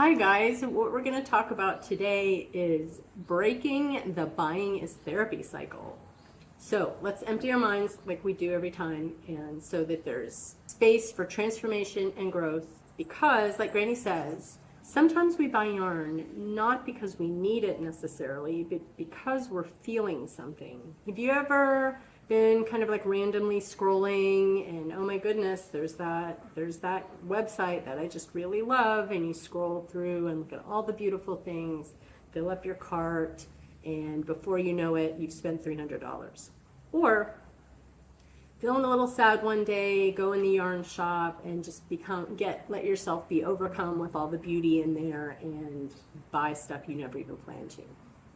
Hi guys, what we're going to talk about today is breaking the buying is therapy cycle. So let's empty our minds like we do every time, and so that there's space for transformation and growth. Because, like Granny says, sometimes we buy yarn not because we need it necessarily, but because we're feeling something. Have you ever been kind of like randomly scrolling and oh my goodness, there's that website that I just really love, and you scroll through and look at all the beautiful things, fill up your cart, and before you know it, you've spent $300. Or feeling a little sad one day, go in the yarn shop and just let yourself be overcome with all the beauty in there and buy stuff you never even planned to.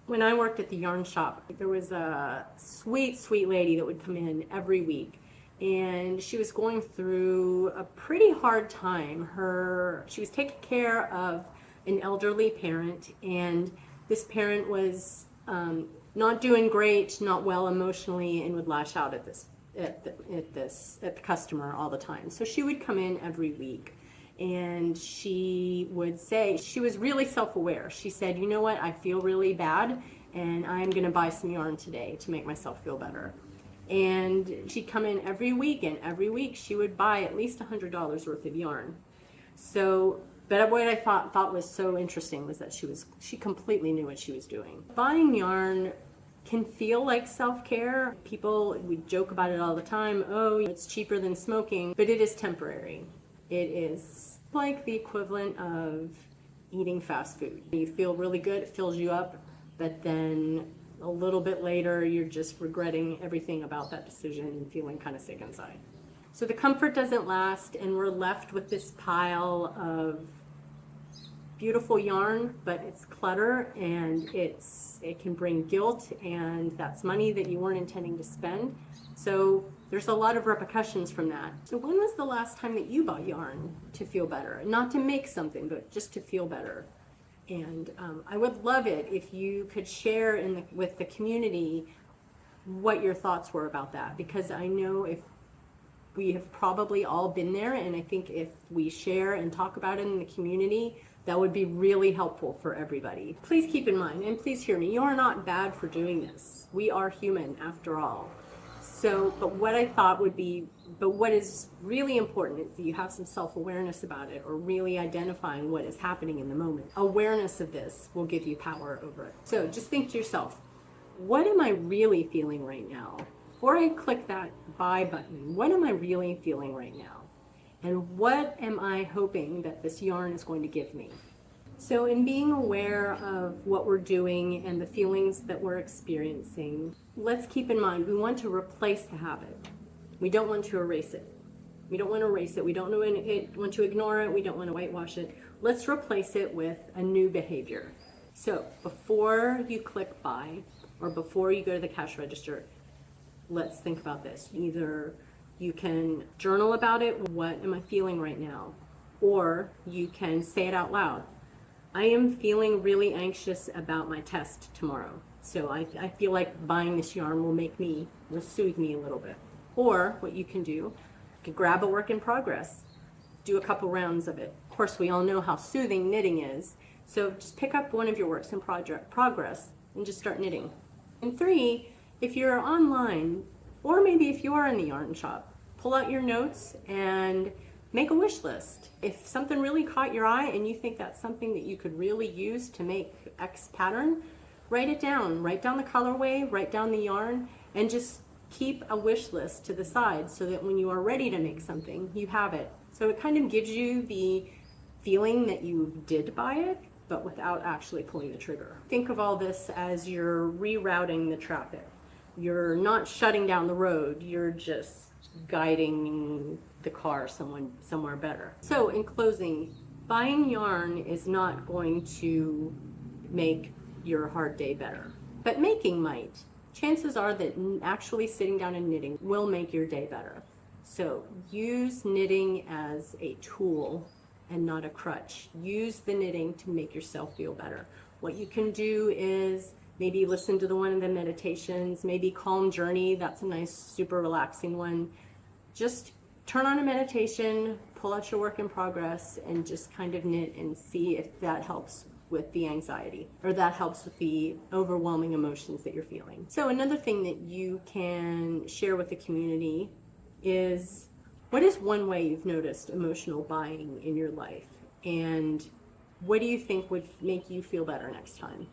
When I worked at the yarn shop, there was a sweet, sweet lady that would come in every week, and she was going through a pretty hard time. She was taking care of an elderly parent, and this parent was not doing great, not well emotionally, and would lash out at the customer all the time. So she would come in every week, and she would say, she was really self-aware. She said, you know what, I feel really bad, and I'm gonna buy some yarn today to make myself feel better. And she'd come in every week, and every week she would buy at least $100 worth of yarn. So, but what I thought was so interesting was that she completely knew what she was doing. Buying yarn can feel like self-care. We joke about it all the time. Oh, it's cheaper than smoking, but it is temporary. It is like the equivalent of eating fast food. You feel really good, it fills you up, but then a little bit later, you're just regretting everything about that decision and feeling kind of sick inside. So the comfort doesn't last, and we're left with this pile of beautiful yarn, but it's clutter, and it can bring guilt, and that's money that you weren't intending to spend. So there's a lot of repercussions from that. So when was the last time that you bought yarn to feel better? Not to make something, but just to feel better. And I would love it if you could share with the community what your thoughts were about that, because I know if we have probably all been there, and I think if we share and talk about it in the community, that would be really helpful for everybody. Please keep in mind, and please hear me, you are not bad for doing this. We are human after all. So, but what is really important is that you have some self-awareness about it, or really identifying what is happening in the moment. Awareness of this will give you power over it. So just think to yourself, what am I really feeling right now? Before I click that buy button, what am I really feeling right now? And what am I hoping that this yarn is going to give me? So in being aware of what we're doing and the feelings that we're experiencing, let's keep in mind, we want to replace the habit. We don't want to erase it. We don't want to erase it. We don't want to ignore it. We don't want to whitewash it. Let's replace it with a new behavior. So before you click buy, or before you go to the cash register, let's think about this. Either you can journal about it, what am I feeling right now? Or you can say it out loud. I am feeling really anxious about my test tomorrow. So I feel like buying this yarn will soothe me a little bit. Or what you can do, you can grab a work in progress, do a couple rounds of it. Of course, we all know how soothing knitting is. So just pick up one of your works in progress and just start knitting. And 3, if you're online, or maybe if you are in the yarn shop, pull out your notes and make a wish list. If something really caught your eye and you think that's something that you could really use to make X pattern, write it down. Write down the colorway, write down the yarn, and just keep a wish list to the side so that when you are ready to make something, you have it. So it kind of gives you the feeling that you did buy it, but without actually pulling the trigger. Think of all this as you're rerouting the traffic. You're not shutting down the road, you're just guiding the car somewhere better. So in closing, buying yarn is not going to make your hard day better, but making might. Chances are that actually sitting down and knitting will make your day better. So use knitting as a tool and not a crutch. Use the knitting to make yourself feel better. What you can do is maybe listen to one of the meditations, maybe Calm Journey, that's a nice, super relaxing one. Just turn on a meditation, pull out your work in progress, and just kind of knit and see if that helps with the anxiety, or that helps with the overwhelming emotions that you're feeling. So another thing that you can share with the community is, what is one way you've noticed emotional buying in your life? And what do you think would make you feel better next time?